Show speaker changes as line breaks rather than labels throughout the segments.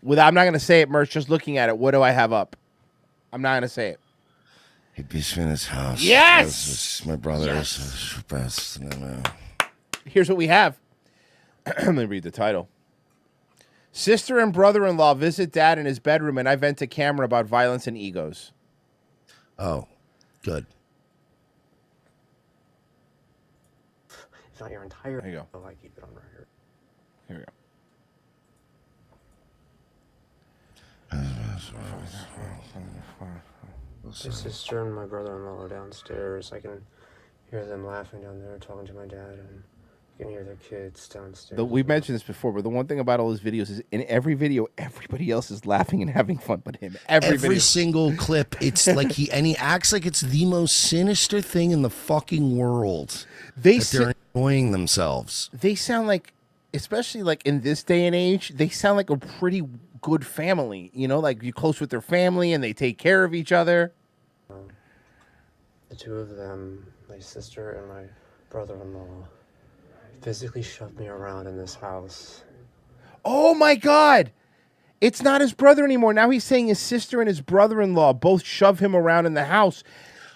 I'm not gonna say it, Merch. Just looking at it, what do I have up? I'm not gonna say it.
He'd be in his house.
Yes,
my brother's best.
Here's what we have. Let me read the title. Sister and brother-in-law visit dad in his bedroom, and I vent to camera about violence and egos.
Oh, good.
If not your entire...
There you go.
I keep it on record.
Here we go.
My sister and my brother-in-law are downstairs. I can hear them laughing down there, talking to my dad, and you can hear their kids downstairs.
We've mentioned this before, but the one thing about all his videos is in every video, everybody else is laughing and having fun but him.
Every single clip, it's like he acts like it's the most sinister thing in the fucking world. They're enjoying themselves.
They sound like, especially like in this day and age, they sound like a pretty good family. You know, like you're close with their family and they take care of each other.
The two of them, my sister and my brother-in-law, physically shoved me around in this house.
Oh my God! It's not his brother anymore. Now he's saying his sister and his brother-in-law both shove him around in the house.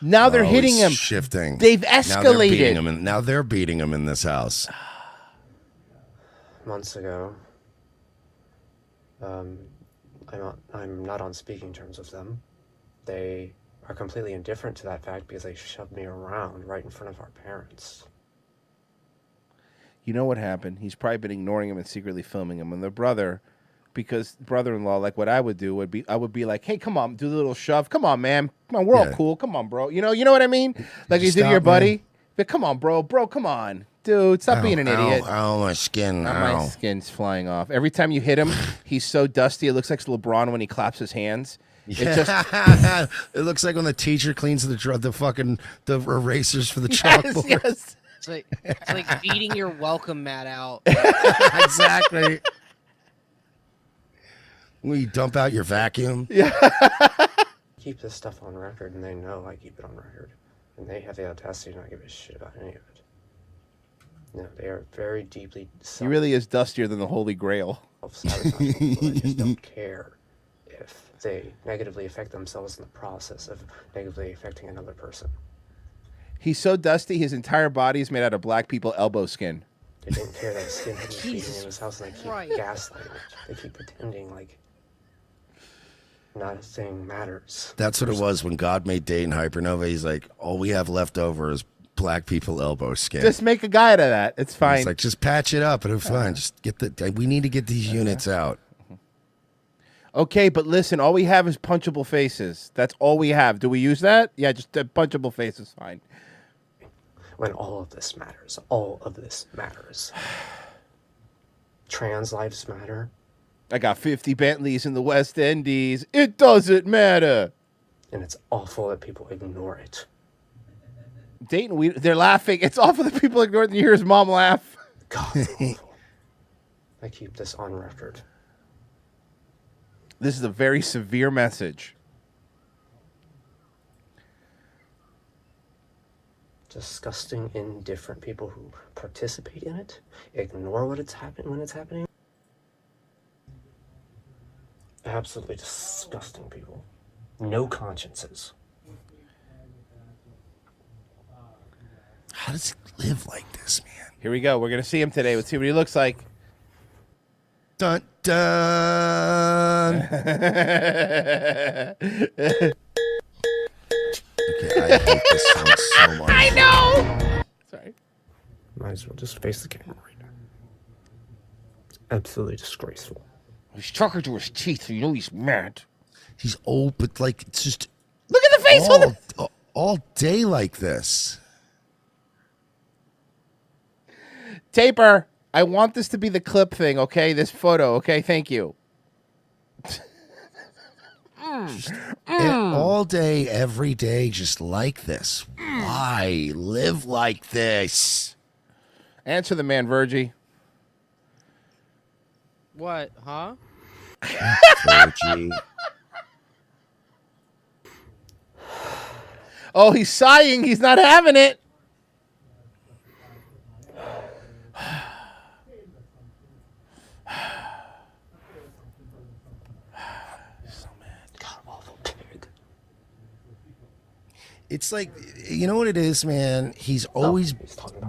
Now they're hitting him.
Shifting.
They've escalated.
Now they're beating him in this house.
Months ago, I'm not on speaking terms with them. They are completely indifferent to that fact because they shoved me around right in front of our parents.
You know what happened? He's probably been ignoring him and secretly filming him. And the brother, because brother-in-law, like what I would do I would be like, hey, come on, do the little shove. Come on, man. Come on, we're all cool. Come on, bro. You know what I mean? Like you did to your buddy. But come on, bro. Bro, come on. Dude, stop being an idiot.
Ow, my skin.
My skin's flying off. Every time you hit him, he's so dusty. It looks like LeBron when he claps his hands.
Yeah. It looks like when the teacher cleans the erasers for the chalkboard.
Yes.
It's like beating your welcome mat out.
Exactly. When you dump out your vacuum.
Yeah.
Keep this stuff on record, and they know I keep it on record. And they have the audacity to not give a shit about any of it. No, they are very deeply...
He really is dustier than the Holy Grail.
Self-sabotaging people that just don't care if they negatively affect themselves in the process of negatively affecting another person.
He's so dusty, his entire body is made out of black people elbow skin.
They don't care that his skin hadn't speaking in his house, and they keep gaslighting it. They keep pretending like not a thing matters.
That's what it was when God made Dayton Hypernova. He's like, all we have left over is black people elbow skin.
Just make a guy out of that. It's fine.
It's like, just patch it up and it's fine. Just we need to get these units out.
Okay, but listen, all we have is punchable faces. That's all we have. Do we use that? Yeah, just punchable faces, fine.
When all of this matters. All of this matters. Trans lives matter.
I got 50 Bentleys in the West Indies. It doesn't matter.
And it's awful that people ignore it.
Dayton, they're laughing. It's awful that people ignore it. You hear his mom laugh.
God, it's awful. I keep this on record.
This is a very severe message.
Disgusting, indifferent people who participate in it, ignore when it's happening. Absolutely disgusting people. No consciences.
How does he live like this, man?
Here we go. We're going to see him today. Let's see what he looks like.
Dun, dun. Okay, I hate this song so much.
I know! Sorry.
Might as well just face the camera right now. It's absolutely disgraceful.
He's talking to his teeth, so you know he's mad.
He's old, but like, it's just...
Look at the face
all day like this.
Taper, I want this to be the clip thing, okay? This photo, okay? Thank you.
And all day, every day, just like this. Why live like this?
Answer the man, Virgie.
What, huh?
Virgie.
Oh, he's sighing. He's not having it.
It's like, you know what it is, man? He's always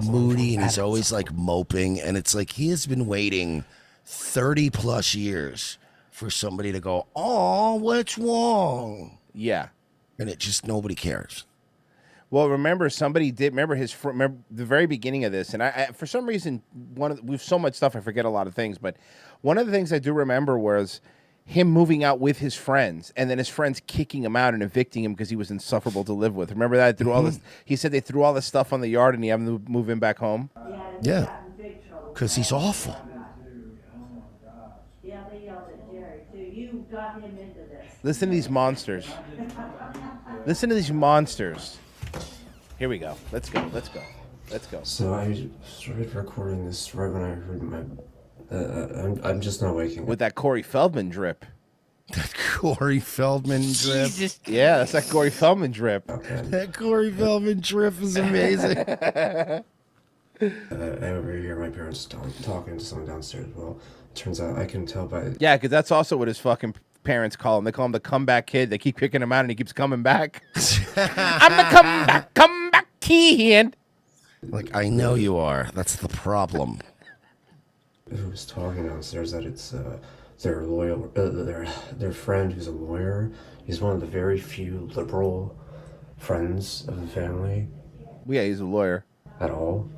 moody and he's always like moping. And it's like he has been waiting 30 plus years for somebody to go, oh, what's wrong?
Yeah.
And it just, nobody cares.
Well, remember, somebody did remember remember the very beginning of this, and I for some reason we've so much stuff I forget a lot of things, but one of the things I do remember was him moving out with his friends, and then his friends kicking him out and evicting him because he was insufferable to live with. Remember that? Threw all this. He said they threw all this stuff on the yard, and he had to move him back home.
Yeah, because he's awful.
Yeah, they yelled at Jerry too. You got him into this.
Listen to these monsters. Listen to these monsters. Here we go. Let's go. Let's go. Let's go.
So I started recording this right when I heard my. I'm just not waking up.
With that Corey Feldman drip.
That Corey Feldman drip.
Jesus.
Yeah, that's that Corey Feldman drip.
Okay.
That Corey Feldman drip is amazing.
I overhear my parents talking to someone downstairs. Well, turns out I can tell by.
Yeah, because that's also what his fucking parents call him. They call him the comeback kid. They keep kicking him out, and he keeps coming back. I'm the comeback kid.
Like, I know you are. That's the problem.
Who was talking downstairs that it's their loyal their friend who's a lawyer. He's one of the very few liberal friends of the family.
Yeah, he's a lawyer.
At all.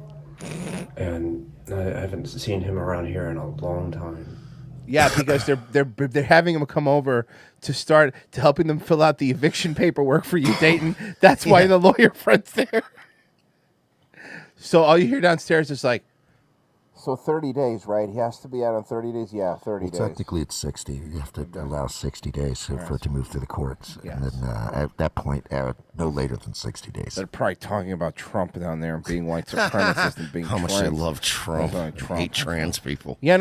And I haven't seen him around here in a long time.
Yeah, because they're having him come over to helping them fill out the eviction paperwork for you, Dayton. That's why the lawyer friend's there. So all you hear downstairs is like, so 30 days, right? He has to be out on 30 days? Yeah, 30 days.
Technically, it's 60. You have to allow 60 days for it to move through the courts.
Yes.
And then at that point, no later than 60 days.
They're probably talking about Trump down there and being white supremacist and being
How much
trans.
I love Trump.
I
hate trans people.
Yeah,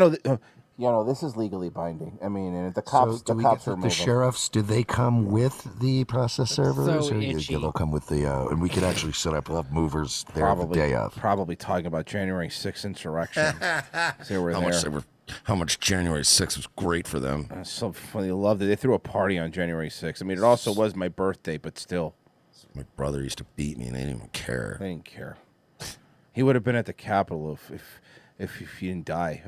no, this is legally binding. I mean, and the cops,
So
the cops are
the
moving.
sheriffs, do they come with the process servers?
so
or
itchy.
they'll come with the, and we could actually set up, we'll have movers there the day of.
Probably talking about January 6th insurrection. They were
How much January 6th was great for them.
That's so funny. They loved it. They threw a party on January 6th. I mean, it also was my birthday, but still.
My brother used to beat me, and they didn't even care.
They didn't care. He would have been at the Capitol if he didn't die.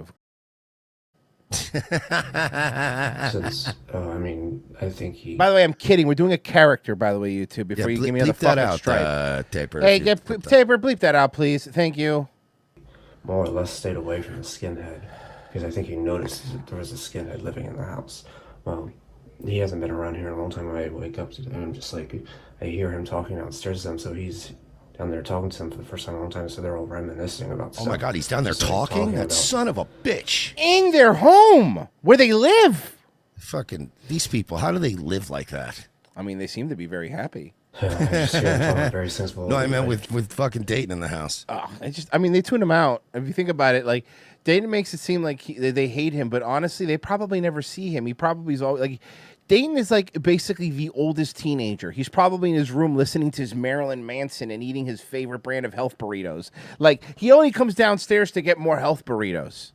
Since, I mean, I think he.
By the way, I'm kidding. We're doing a character, by the way, YouTube. Before you give me the
bleep that
fucking
out,
stripe.
Taper.
Hey, Taper, bleep that out, please. Thank you.
More or less stayed away from the skinhead because I think he noticed that there was a skinhead living in the house. Well, he hasn't been around here in a long time. I wake up to him, I'm just like, I hear him talking downstairs to them, so he's down there talking to them for the first time in a long time, so they're all reminiscing about stuff.
Oh my God, he's down there
Just, like,
talking? That
about-
son of a bitch.
In their home, where they live.
Fucking, these people, how do they live like that?
I mean, they seem to be very happy.
I just hear him talking very sensible.
No, I meant with fucking Dayton in the house.
I mean, they tune him out. If you think about it, like, Dayton makes it seem like they hate him, but honestly, they probably never see him. He probably is always like, Dayton is like basically the oldest teenager. He's probably in his room listening to his Marilyn Manson and eating his favorite brand of health burritos. Like, he only comes downstairs to get more health burritos.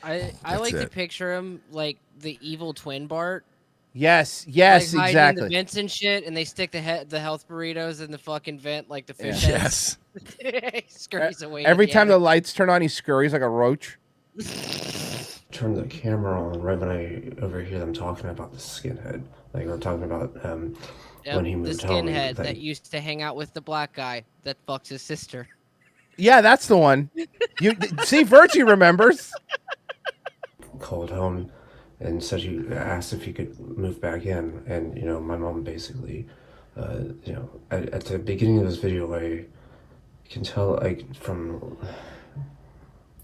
I like to picture him like the evil twin Bart.
Yes,
Like hiding in
exactly.
the vents and shit, and they stick the health burritos in the fucking vent like the fish
Yes.
heads. He scurries away.
Every
to
time
get
the lights turn on, he scurries like a roach.
Turn the camera on right when I overhear them talking about the skinhead. Like, we're talking about
Yep,
when he
the
moved home.
skinhead that used to hang out with the black guy that fucks his sister.
Yeah, that's the one. You see, Virtue remembers.
Called home and said he asked if he could move back in, and you know, my mom basically, you know, at the beginning of this video, I can tell, like, from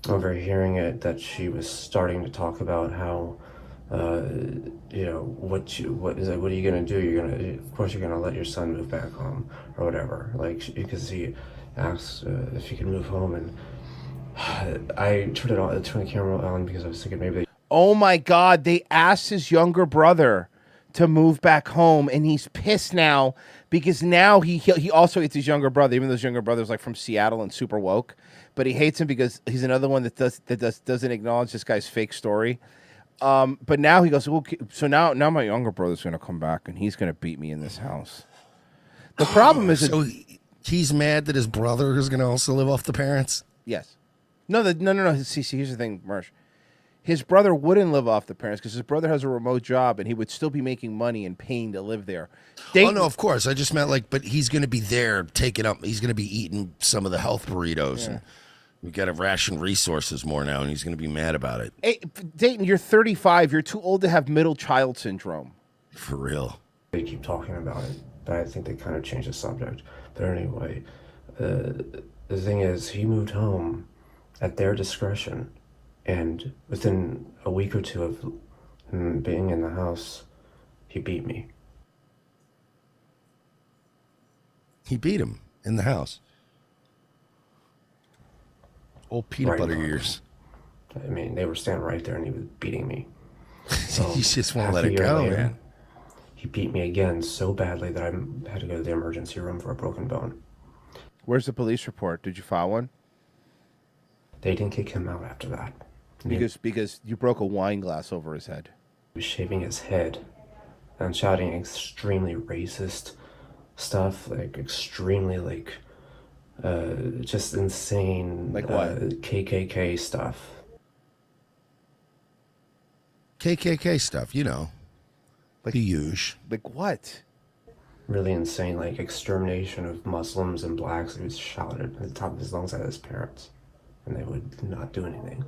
overhearing it, that she was starting to talk about how, you know, what are you gonna do? Of course you're gonna let your son move back home or whatever, like, because he asked if he could move home, and I turned the camera on because I was thinking maybe.
Oh my God, they asked his younger brother to move back home, and he's pissed now because now he also hates his younger brother, even though his younger brother's like from Seattle and super woke, but he hates him because he's another one that doesn't acknowledge this guy's fake story. But now he goes, okay, so now my younger brother's gonna come back and he's gonna beat me in this house. The problem is,
so he's mad that his brother is going to also live off the parents.
yes, no. See, here's the thing, Marsh. His brother wouldn't live off the parents because his brother has a remote job and he would still be making money and paying to live there.
Oh no, of course. I just meant like, but he's going to be there taking up. He's going to be eating some of the health burritos, and we got to ration resources more now, and he's going to be mad about it.
Hey, Dayton, you're 35. You're too old to have middle child syndrome.
For real.
They keep talking about it, but I think they kind of changed the subject. But anyway, the thing is, he moved home at their discretion, and within a week or two of him being in the house, he beat me.
He beat him in the house. Old peanut butter ears.
I mean, they were standing right there, and he was beating me. So
you just won't
half
let
a
it
year
go,
later,
man.
He beat me again so badly that I had to go to the emergency room for a broken bone.
Where's the police report? Did you file one?
They didn't kick him out after that.
Because you broke a wine glass over his head.
He was shaving his head and shouting extremely racist stuff, like extremely like just insane,
like what?
KKK stuff.
KKK stuff, you know, like the huge.
Like what?
Really insane, like extermination of Muslims and blacks. He was shouted at the top of his lungs at his parents, and they would not do anything.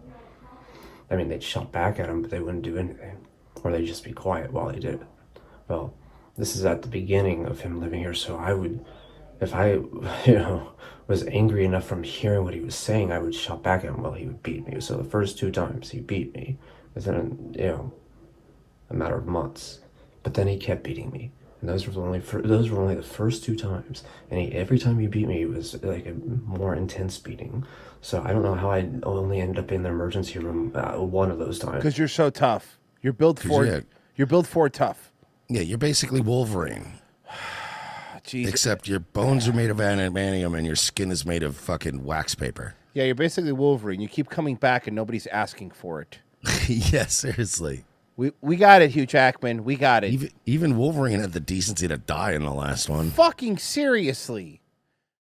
I mean, they'd shout back at him, but they wouldn't do anything, or they'd just be quiet while he did it. Well, this is at the beginning of him living here, so I would, if I, was angry enough from hearing what he was saying, I would shout back at him while he would beat me. So the first 2 times he beat me within, a matter of months, but then he kept beating me. And those were only the first 2 times, and every time he beat me, it was like a more intense beating. So I don't know how I only ended up in the emergency room one of those times.
Because you're so tough. You're built for. You're built for tough.
Yeah, you're basically Wolverine.
Jesus.
Except your bones are made of adamantium and your skin is made of fucking wax paper.
Yeah, you're basically Wolverine. You keep coming back and nobody's asking for it.
Yeah, seriously.
We got it, Hugh Jackman. We got it.
Even Wolverine had the decency to die in the last one.
Fucking seriously.